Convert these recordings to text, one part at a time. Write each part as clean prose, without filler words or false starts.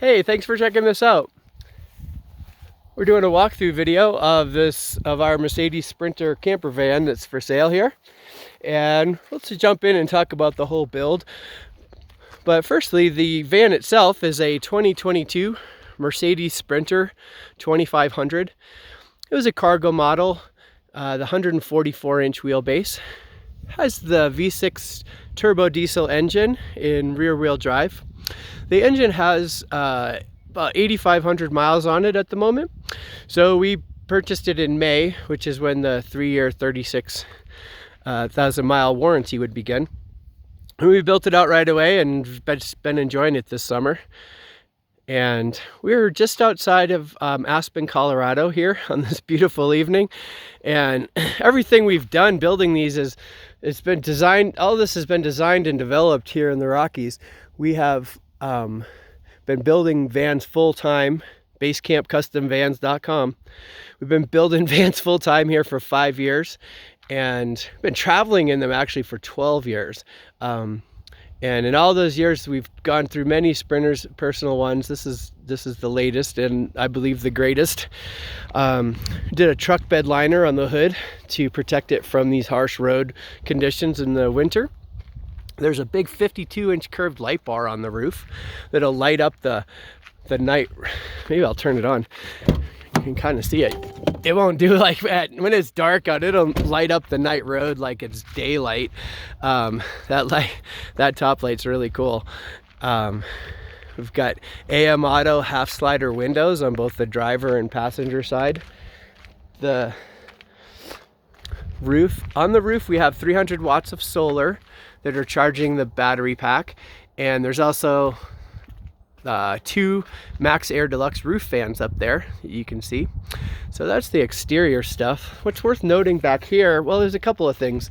Hey, thanks for checking this out. We're doing a walkthrough video of our Mercedes Sprinter camper van that's for sale here. And let's jump in and talk about the whole build. But firstly, the van itself is a 2022 Mercedes Sprinter 2500. It was a cargo model, the 144-inch wheelbase. Has the V6 turbo diesel engine in rear-wheel drive. The engine has about 8,500 miles on it at the moment. So we purchased it in May, which is when the 3-year 36,000 mile warranty would begin. And we built it out right away and been enjoying it this summer. And we're just outside of Aspen, Colorado here on this beautiful evening. And everything we've done building these it's been designed, all this has been designed and developed here in the Rockies. We have been building vans full-time, basecampcustomvans.com. We've been building vans full-time here for 5 years and been traveling in them actually for 12 years. And in all those years, we've gone through many Sprinters, personal ones. This is the latest and I believe the greatest. Did a truck bed liner on the hood to protect it from these harsh road conditions in the winter. There's a big 52-inch curved light bar on the roof that'll light up the night. Maybe I'll turn it on. You can kind of see it. It won't do like that when it's dark out. It'll light up the night road like it's daylight. That top light's really cool. We've got AM auto half slider windows on both the driver and passenger side. On the roof we have 300 watts of solar that are charging the battery pack, and there's also 2 Maxxair Deluxe roof fans up there that you can see. So that's the exterior stuff. What's worth noting back here, well, there's a couple of things.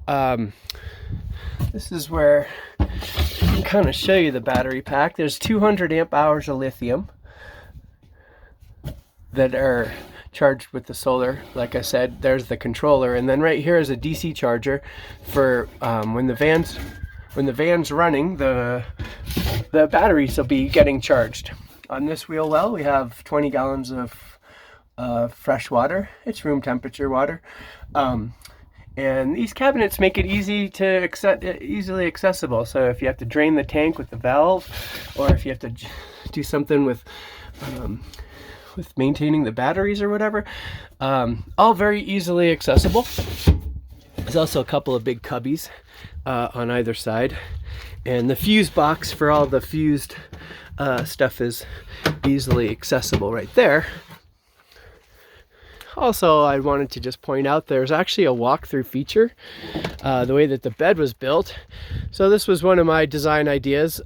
This is where I can kind of show you the battery pack. There's 200 amp hours of lithium that are charged with the solar. Like I said, there's the controller, and then right here is a DC charger for when the van's running, the batteries will be getting charged. On this wheel well, we have 20 gallons of fresh water. It's room temperature water. And these cabinets make it easily accessible. So if you have to drain the tank with the valve, or if you have to do something with maintaining the batteries or whatever, all very easily accessible. There's also a couple of big cubbies on either side, and the fuse box for all the fused stuff is easily accessible right there. Also, I wanted to just point out there's actually a walkthrough feature, the way that the bed was built. So this was one of my design ideas.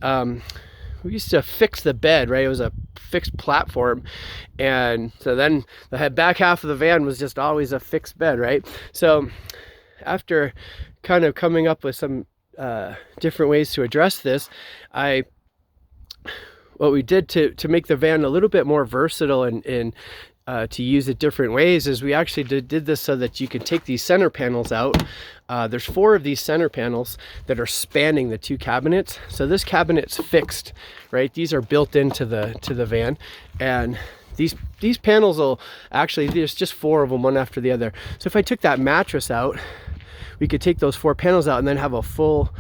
We used to fix the bed, right? It was a fixed platform, and so then the back half of the van was just always a fixed bed, right? So after kind of coming up with some different ways to address this, what we did to make the van a little bit more versatile and to use it different ways is we actually did this so that you can take these center panels out. There's 4 of these center panels that are spanning the 2 cabinets. So this cabinet's fixed, right? These are built into the van, and these panels will actually, there's just 4 of them, one after the other. So if I took that mattress out, we could take those 4 panels out and then have a full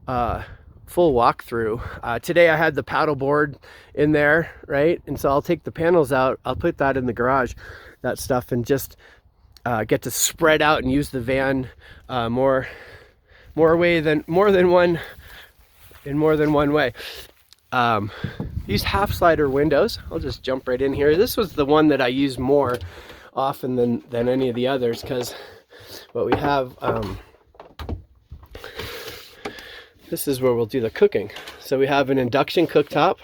walkthrough. Today I had the paddle board in there, right? And so I'll take the panels out, I'll put that in the garage, that stuff, and just get to spread out and use the van more than one way. These half slider windows, I'll just jump right in here. This was the one that I use more often than any of the others, because what we have, this is where we'll do the cooking. So we have an induction cooktop.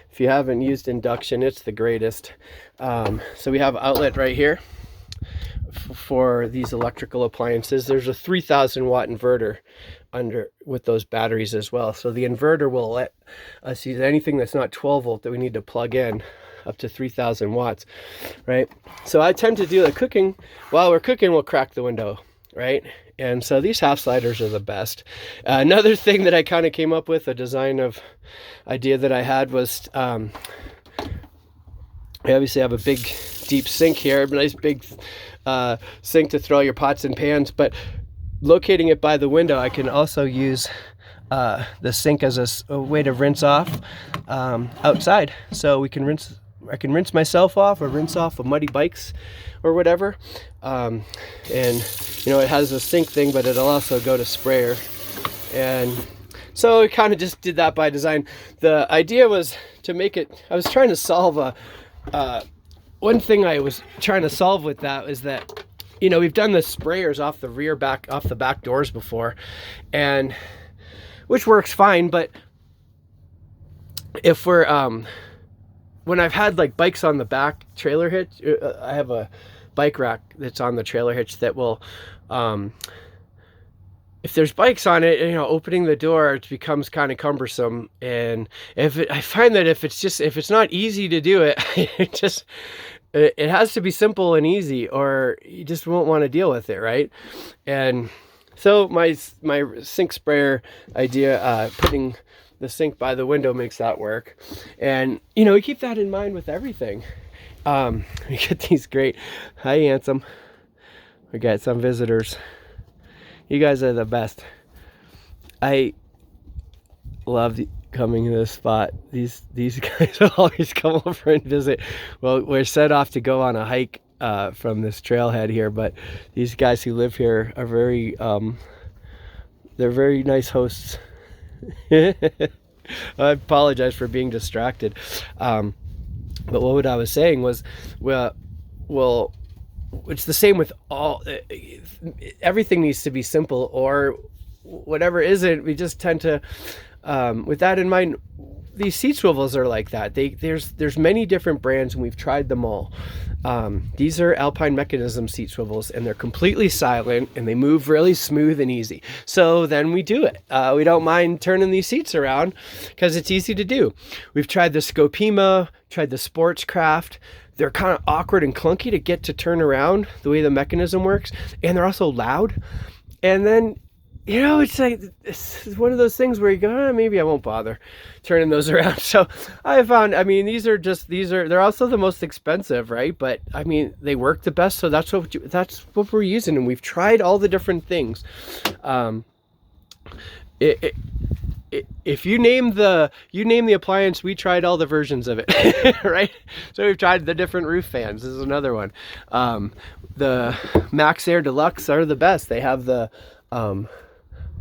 If you haven't used induction, it's the greatest. So we have outlet right here for these electrical appliances. There's a 3,000 watt inverter under with those batteries as well. So the inverter will let us use anything that's not 12 volt that we need to plug in up to 3,000 watts, right? So I tend to do the cooking. While we're cooking, we'll crack the window right? And so these half sliders are the best. Another thing that I kind of came up with, a design of idea that I had was, I obviously have a big deep sink here, a nice big sink to throw your pots and pans, but locating it by the window, I can also use the sink as a way to rinse off outside. So I can rinse myself off, or rinse off of muddy bikes or whatever. And you know, it has a sink thing, but it'll also go to sprayer. And so I kind of just did that by design. The idea was to make it, I was trying to solve one thing I was trying to solve with that is that, you know, we've done the sprayers off the back doors before, and which works fine, but if we're when I've had like bikes on the back trailer hitch, I have a bike rack that's on the trailer hitch that will, if there's bikes on it, you know, opening the door, it becomes kind of cumbersome. And I find that if it's not easy to do it, it has to be simple and easy, or you just won't want to deal with it, right? And so my sink sprayer idea, putting the sink by the window, makes that work. And you know, we keep that in mind with everything. We get these great, hi Ansem, we got some visitors. You guys are the best. I love coming to this spot. These guys will always come over and visit. Well, we're set off to go on a hike from this trailhead here, but these guys who live here are very they're very nice hosts. I apologize for being distracted, but what I was saying was, well, it's the same with all, everything needs to be simple, or whatever isn't. We just tend to, with that in mind, these seat swivels are like that. There's many different brands, and we've tried them all. These are Alpine mechanism seat swivels, and they're completely silent, and they move really smooth and easy. So then we do it. We don't mind turning these seats around because it's easy to do. We've tried the Scopima, tried the Sportscraft. They're kind of awkward and clunky to get to turn around the way the mechanism works, and they're also loud. And then, you know, it's like, it's one of those things where you go, maybe I won't bother turning those around. So I found, I mean, they're also the most expensive, right? But I mean, they work the best. So that's what we're using. And we've tried all the different things. If you name the appliance, we tried all the versions of it, right? So we've tried the different roof fans. This is another one. The Maxxair Deluxe are the best. They have the, I'm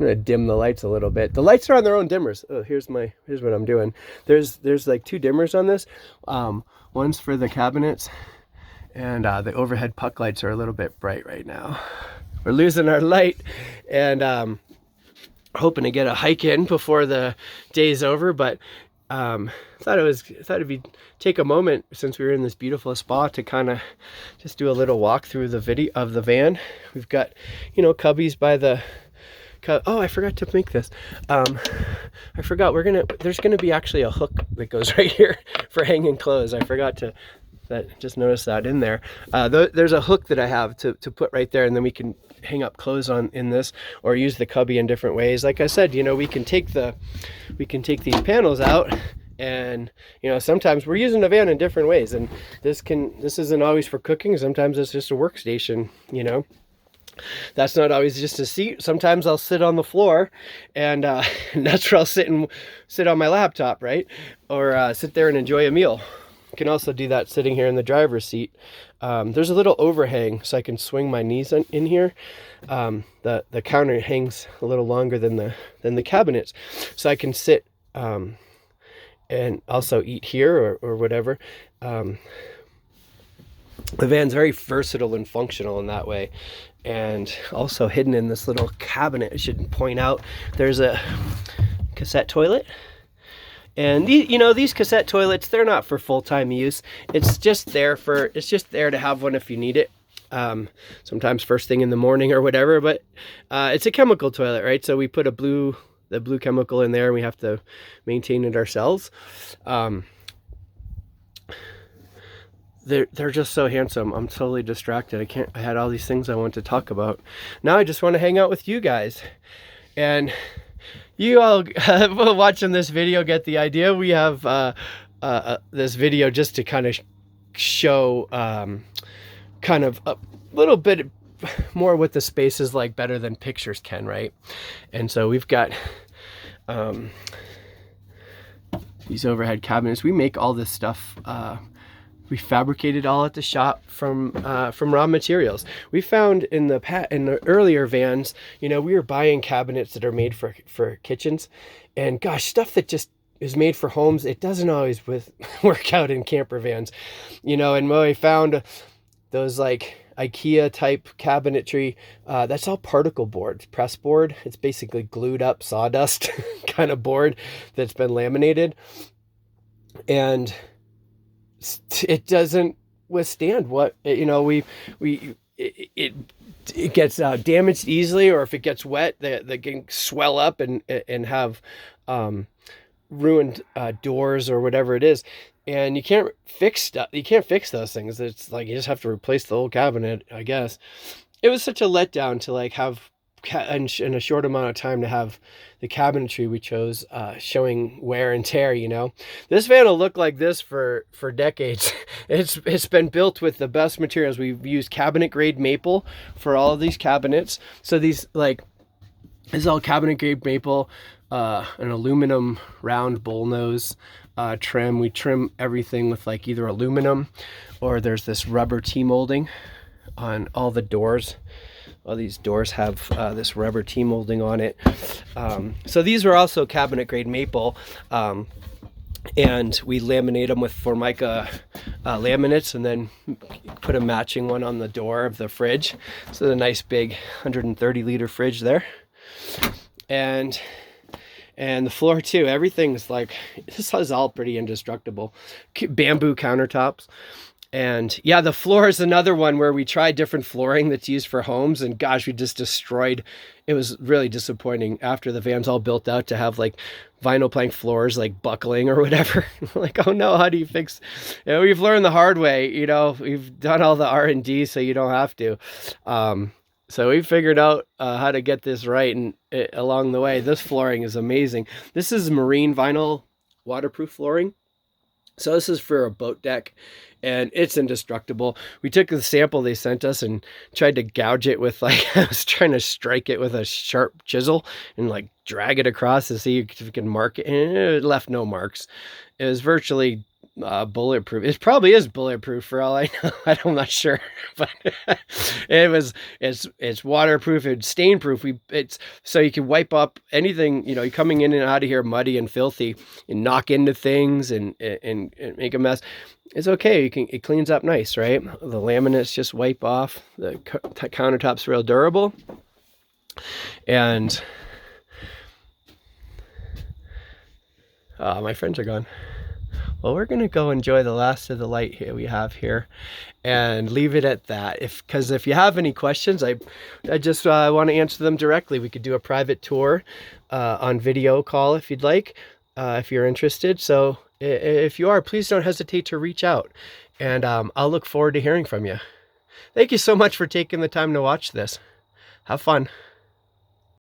gonna dim the lights a little bit. The lights are on their own dimmers. Oh, here's what I'm doing. There's like two dimmers on this. One's for the cabinets, and the overhead puck lights are a little bit bright right now. We're losing our light, and hoping to get a hike in before the day's over, but thought it'd take a moment, since we were in this beautiful spot, to kind of just do a little walk through the video of the van. We've got, you know, cubbies by the oh, I forgot to make this. I forgot there's gonna be actually a hook that goes right here for hanging clothes. I forgot to just notice that in there. There's a hook that I have to put right there, and then we can hang up clothes in this, or use the cubby in different ways. Like I said, you know, we can take these panels out, and you know, sometimes we're using the van in different ways, and this isn't always for cooking. Sometimes it's just a workstation, you know. That's not always just a seat. Sometimes I'll sit on the floor, and that's where I'll sit on my laptop, right? Or sit there and enjoy a meal. You can also do that sitting here in the driver's seat. There's a little overhang, so I can swing my knees in here. The counter hangs a little longer than the cabinets, so I can sit and also eat here or whatever. The van's very versatile and functional in that way. And also hidden in this little cabinet, I should point out, there's a cassette toilet. And these cassette toilets, they're not for full-time use. It's just there to have one if you need it. Sometimes first thing in the morning or whatever, but it's a chemical toilet, right? So we put the blue chemical in there, and we have to maintain it ourselves. they're just so handsome. I'm totally distracted. I had all these things I want to talk about. Now I just want to hang out with you guys. And you all watching this video get the idea. We have this video just to kind of show kind of a little bit more what the space is like, better than pictures can, right? And so we've got these overhead cabinets. We make all this stuff. We fabricated all at the shop from raw materials. We found in the earlier vans, you know, we were buying cabinets that are made for kitchens, and gosh, stuff that just is made for homes, it doesn't always work out in camper vans, you know. And when we found those like IKEA type cabinetry, that's all particle board, press board. It's basically glued up sawdust kind of board that's been laminated, and it doesn't withstand what, you know, it gets damaged easily, or if it gets wet, they can swell up and have ruined doors or whatever it is. And you can't fix stuff. You can't fix those things. It's like you just have to replace the whole cabinet, I guess. It was such a letdown to like have in a short amount of time to have the cabinetry we chose showing wear and tear, you know. This van will look like this for decades. It's been built with the best materials. We've used cabinet grade maple for all of these cabinets. So these, like, this is all cabinet grade maple, an aluminum round bullnose trim. We trim everything with like either aluminum, or there's this rubber T-molding on all the doors. All these doors have this rubber T-molding on it. So these were also cabinet grade maple, and we laminate them with Formica laminates, and then put a matching one on the door of the fridge. So the nice big 130 liter fridge there. And the floor too, everything's like, this is all pretty indestructible. Bamboo countertops. And yeah, the floor is another one where we tried different flooring that's used for homes, and gosh, we just destroyed. It was really disappointing after the van's all built out to have like vinyl plank floors like buckling or whatever. Like, oh no, how do you fix? You know, we've learned the hard way. You know, we've done all the R&D so you don't have to. So we figured out how to get this right, and along the way, this flooring is amazing. This is marine vinyl waterproof flooring. So this is for a boat deck, and it's indestructible. We took the sample they sent us and tried to gouge it with, like, I was trying to strike it with a sharp chisel and like drag it across to see if we can mark it, and it left no marks. It was virtually bulletproof. It probably is bulletproof for all I know. I'm not sure, but it's waterproof and stain proof. It's so you can wipe up anything, you know, you're coming in and out of here muddy and filthy and knock into things and make a mess. It's okay. It cleans up nice, right? The laminates just wipe off. The countertop's real durable. And my friends are gone. Well, we're going to go enjoy the last of the light here we have here and leave it at that. Because if you have any questions, I just want to answer them directly. We could do a private tour on video call if you'd like, if you're interested. So if you are, please don't hesitate to reach out, and I'll look forward to hearing from you. Thank you so much for taking the time to watch this. Have fun.